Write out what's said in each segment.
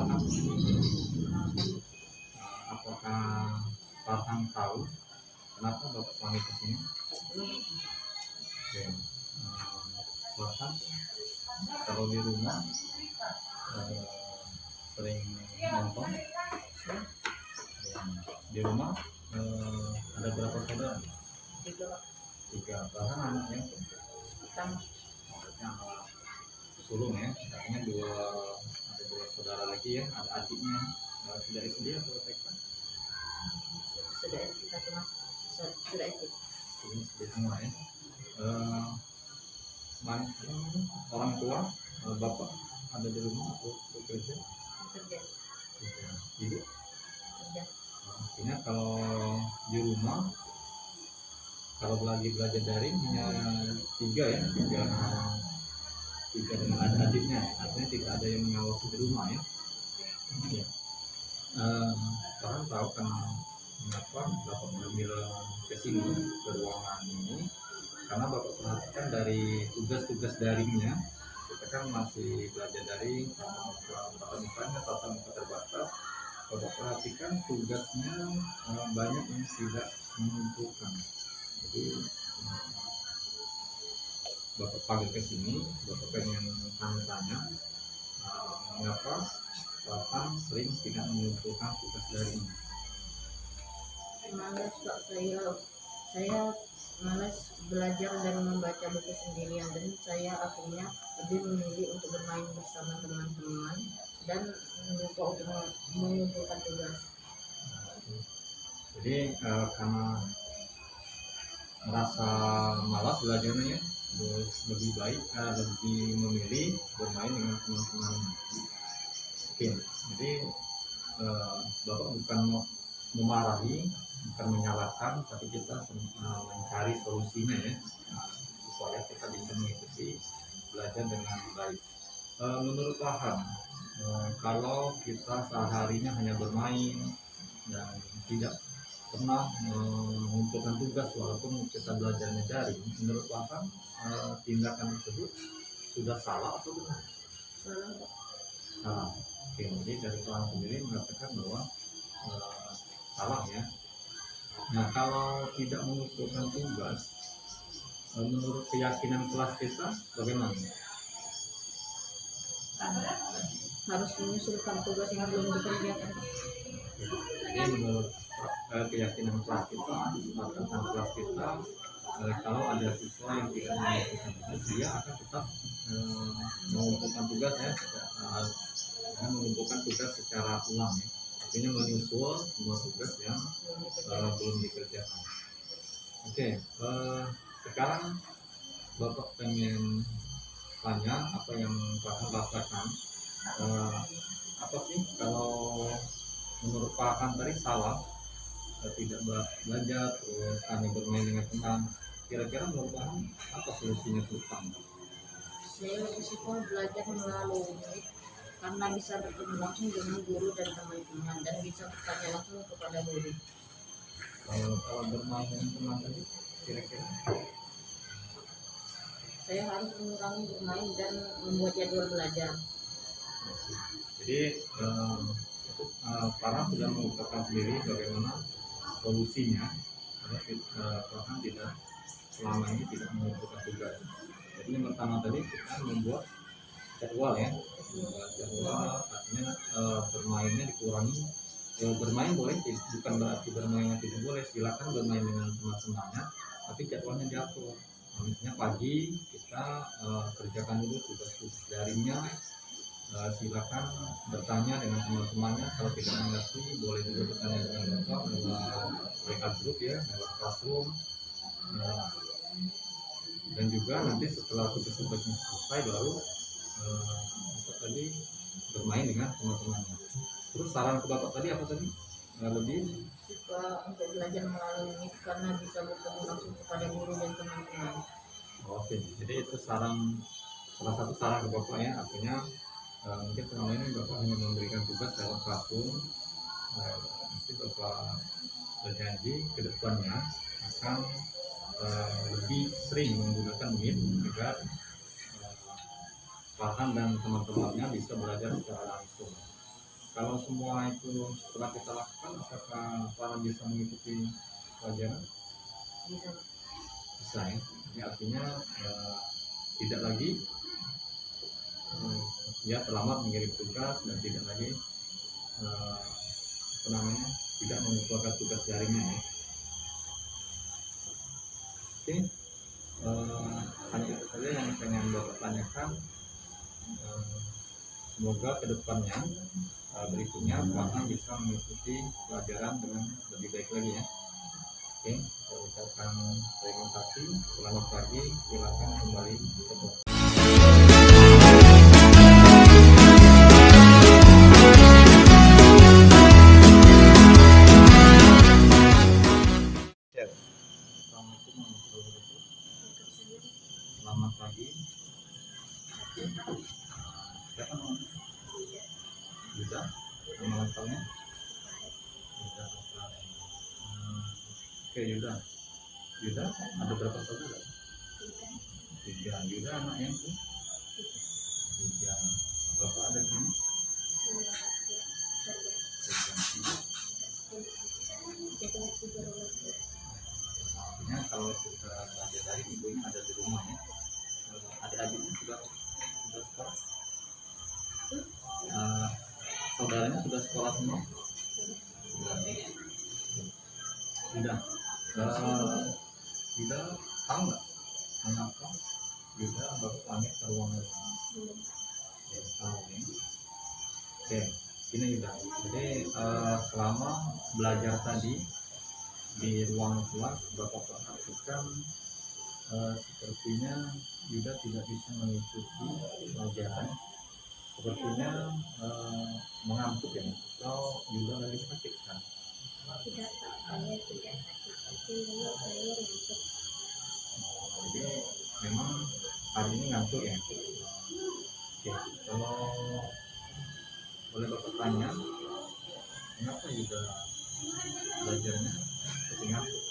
Farhan, apakah Farhan tahu kenapa Bapak panggil ke sini? Oke. Farhan, kalau di rumah sering nonton? Di rumah ada berapa saudara? Tiga. Bahkan anaknya Pertama. anak sulung ya, katanya ada dua saudara lagi ya, ada adiknya. Sudah SD atau TK? Sudah SD satu mas. Sudah SD. Ini SD semua ya. Orang tua bapak ada di rumah atau bekerja? Kerja. Ibu? Kerja. Artinya kalau di rumah, kalau lagi belajar daring hanya tiga ya, tiga dengan adik-adiknya ya. Artinya tidak ada yang mengawasi di rumah ya. Ya. Sekarang tahu kan mengapa Bapak mengambil ke sini, ke ruangan ini, karena Bapak perhatikan dari tugas-tugas daringnya, kita kan masih belajar daring, tatap muka terbatas. Bapak perhatikan tugasnya banyak yang tidak mengumpulkan. Jadi Bapak panggil ke sini, Bapak pengen tanya mengapa Bapak sering tidak mengumpulkan tugas daring. Malas Pak, saya malas belajar dan membaca buku sendirian, dan saya akhirnya lebih memilih untuk bermain bersama teman-teman dan lupa untuk mengumpulkan tugas. Jadi karena merasa malas belajarnya, terus lebih baik lebih memilih bermain dengan teman-teman. Oke, jadi Bapak bukan memarahi, bukan menyalahkan, tapi kita mencari solusinya ya, supaya kita bisa mengikuti belajar dengan baik. Menurut Farhan, kalau kita seharinya hanya bermain dan tidak pernah mengumpulkan tugas walaupun kita belajarnya daring, menurut Farhan tindakan tersebut sudah salah atau benar? Salah. Oke, jadi dari Farhan sendiri mengatakan bahwa salah ya. Nah, kalau tidak mengumpulkan tugas, menurut keyakinan kelas kita bagaimana? Harus menyusulkan tugas yang belum dikerjakan. Jadi menurut keyakinan kelas kita, tentang kelas kita, kalau ada siswa yang tidak mengumpulkan tugas, dia akan tetap mengumpulkan tugas ya, dengan mengumpulkan tugas secara ulang ya. Artinya menyusul semua tugas yang belum dikerjakan. Oke, sekarang Bapak pengen tanya apa yang Bapak rasakan. Apa sih kalau menurut Pak Hakan tadi salah, tidak belajar terus hanya bermain dengan teman, kira-kira menurut Pak Hakan apa solusinya ke depan? Saya lebih suka belajar melalui karena bisa bertemu langsung dengan guru dan teman-teman dan bisa bertanya langsung kepada guru. Kalau bermain dengan teman tadi, kira-kira saya harus mengurangi bermain dan membuat jadwal belajar. Jadi Farhan sudah mengungkapkan sendiri bagaimana solusinya, karena Farhan tidak selama ini tidak mengumpulkan tugas. Jadi yang pertama tadi kita membuat jadwal ya, jadwal artinya bermainnya dikurangi. Bermain boleh, bukan berarti bermainnya tidak boleh, silakan bermain dengan teman-temannya, tapi jadwalnya diatur. Misalnya pagi kita kerjakan dulu tugas-tugas daringnya, silakan bertanya dengan teman-temannya, kalau tidak mengerti boleh juga bertanya dengan Bapak lewat WA group ya, lewat classroom, dan juga nanti setelah tugas-tugasnya selesai baru Bapak tadi bermain dengan teman-temannya. Terus saran ke Bapak tadi apa tadi? Lebih suka untuk belajar melalui ini karena bisa bertemu langsung kepada guru dan teman-teman. Oke, jadi itu salah satu saran ke Bapak ya, artinya mungkin selama ini Bapak hanya memberikan tugas lewat classroom. Nanti Bapak berjanji ke depannya akan lebih sering menggunakan Meet agar Farhan dan teman-temannya bisa belajar secara langsung. Kalau semua itu setelah kita lakukan, apakah Farah bisa mengikuti pelajaran? Bisa. Bisa ya. Ini artinya tidak lagi ya terlambat mengirim tugas dan tidak lagi apa namanya, tidak mengumpulkan tugas daringnya ya. Oke, hanya itu saja yang pengen Bapak tanyakan. Semoga kedepannya berikutnya Bapak bisa mengikuti pelajaran dengan lebih baik lagi ya. Oke, saya ucapkan terima kasih. Selamat pagi. Silakan kembali ke kelas. Assalamualaikum warahmatullahi wabarakatuh. Selamat pagi. Siapa namanya? Yuda. Nama lengkapnya? Yuda. Oke, Yuda. Yuda ada berapa saudara? Tiga. Yuda anak yang tiga. Bapak ada di sini? Artinya kalau kita belajar dari ibunya ada di rumah ya. Adik-adiknya sudah sekolah? Saudaranya sudah sekolah semua? Sudah. Sudah tahu nggak mengapa Yuda baru pamit ke ruangan? Tahu ya. Oke, ini Yuda. Jadi selama belajar tadi di ruang kelas, Bapak perhatikan sepertinya Yuda tidak bisa mengikuti pelajaran. Sepertinya mengantuk ya. Atau Yuda lagi sakit kan? Tidak, Pak. Saya tidak sakit. Tapi memang saya ngantuk. Jadi memang hari ini ngantuk ya. Oke, kalau boleh Bapak tanya, kenapa Yuda belajarnya seperti ngantuk?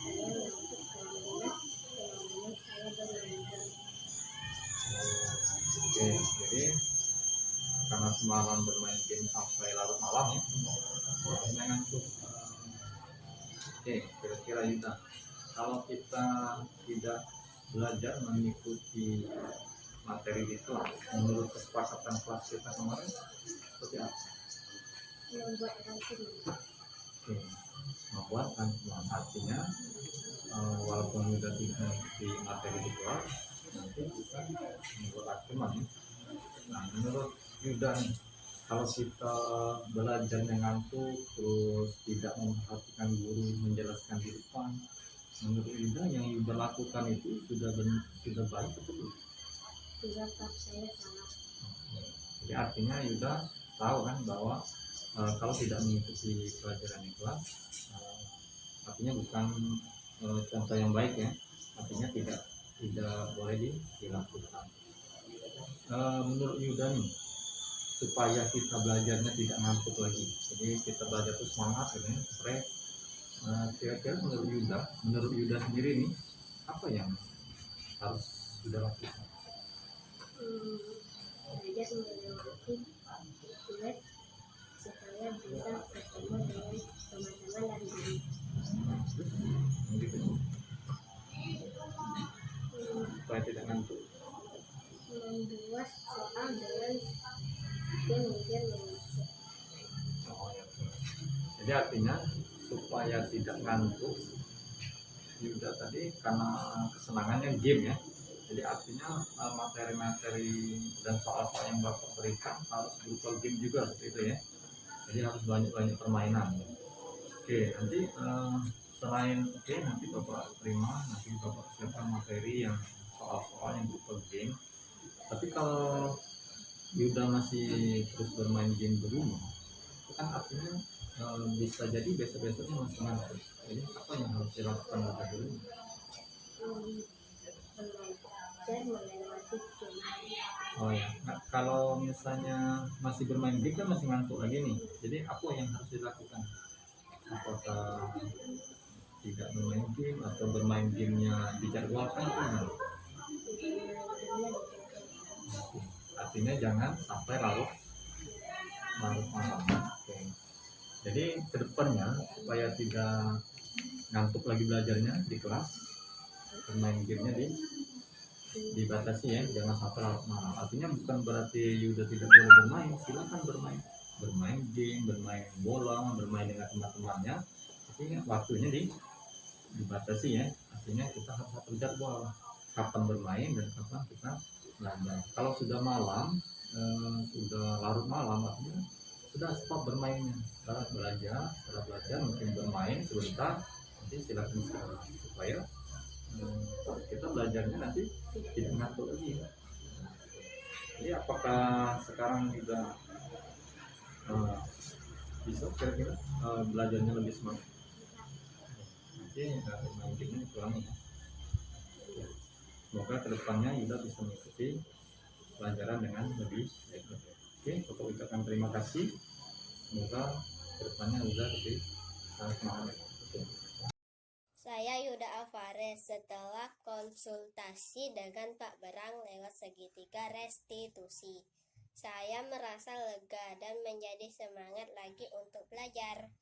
Saya ngantuk karena saya bermain game. Oke, jadi karena semalam bermain game sampai larut malam ya, makanya ngantuk. Oke, kira-kira Yuda, kalau kita tidak belajar mengikuti materi itu, menurut kesepakatan kelas kita kemarin seperti apa? Membuat ranking. Oke, membuat rankingan. Artinya walaupun Yuda tidak mengikuti materi di kelas, nanti kita membuat rankingan ya. Nah, menurut Yuda nih, kalau kita belajarnya ngantuk terus tidak memperhatikan guru menjelaskan di depan, menurut Yuda yang Yuda lakukan itu sudah baik atau belum? Tidak, Pak. Saya salah. Jadi artinya Yuda tahu kan bahwa kalau tidak mengikuti pelajaran di kelas, artinya bukan contoh yang baik ya. Artinya tidak boleh dilakukan. Menurut Yuda nih, supaya kita belajarnya tidak ngantuk lagi, jadi kita belajar tuh semangat gitu ya, fresh. Kira-kira menurut Yuda sendiri nih, apa yang harus Yuda lakukan? Belajar melewati tugas supaya bisa bertemu dengan teman-teman dan guru. Gitu. Supaya tidak ngantuk. Membuat soal dengan game Indonesia. Oh, ya. Jadi artinya supaya tidak ngantuk, Yuda tadi karena kesenangannya game ya. Jadi artinya materi-materi dan soal-soal yang Bapak berikan harus berupa game juga seperti itu ya. Jadi harus banyak-banyak permainan. Oke, nanti nanti Bapak terima, nanti Bapak siapkan materi yang soal-soal yang berupa game. Tapi kalau Yuda masih terus bermain game di rumah, itu kan artinya bisa jadi besok-besoknya masih ngantuk. Jadi apa yang harus dilakukan Yuda dulu? Belajar melewati game. Oh ya, nah, kalau misalnya masih bermain game kan masih ngantuk lagi nih. Jadi apa yang harus dilakukan? Apakah tidak bermain game atau bermain gamenya dijadwalkan atau gimana? Artinya jangan sampai larut larut malam. Oke. Jadi kedepannya supaya tidak ngantuk lagi belajarnya di kelas, bermain gamenya dibatasi ya, jangan sampai larut malam. Artinya bukan berarti Yuda tidak boleh bermain, silakan bermain, bermain game, bermain bola, bermain dengan teman-temannya, tapi waktunya dibatasi ya. Artinya kita harus atur jadwal kapan bermain dan kapan kita belajar. Kalau sudah malam, sudah larut malam, artinya sudah stop bermainnya. Setelah belajar mungkin bermain sebentar, nanti silakan istirahat supaya kita belajarnya nanti tidak ngantuk lagi. Jadi apakah sekarang juga bisa kira-kira belajarnya lebih semangat? Nanti main gamenya dikurangi ya. Semoga kedepannya Yuda bisa mengikuti pelajaran dengan lebih baik. Oke, untuk ucapkan terima kasih. Semoga kedepannya Yuda lebih semangat. Oke. Saya Yuda Alvarez. Setelah konsultasi dengan Pak Berang lewat segitiga restitusi, saya merasa lega dan menjadi semangat lagi untuk belajar.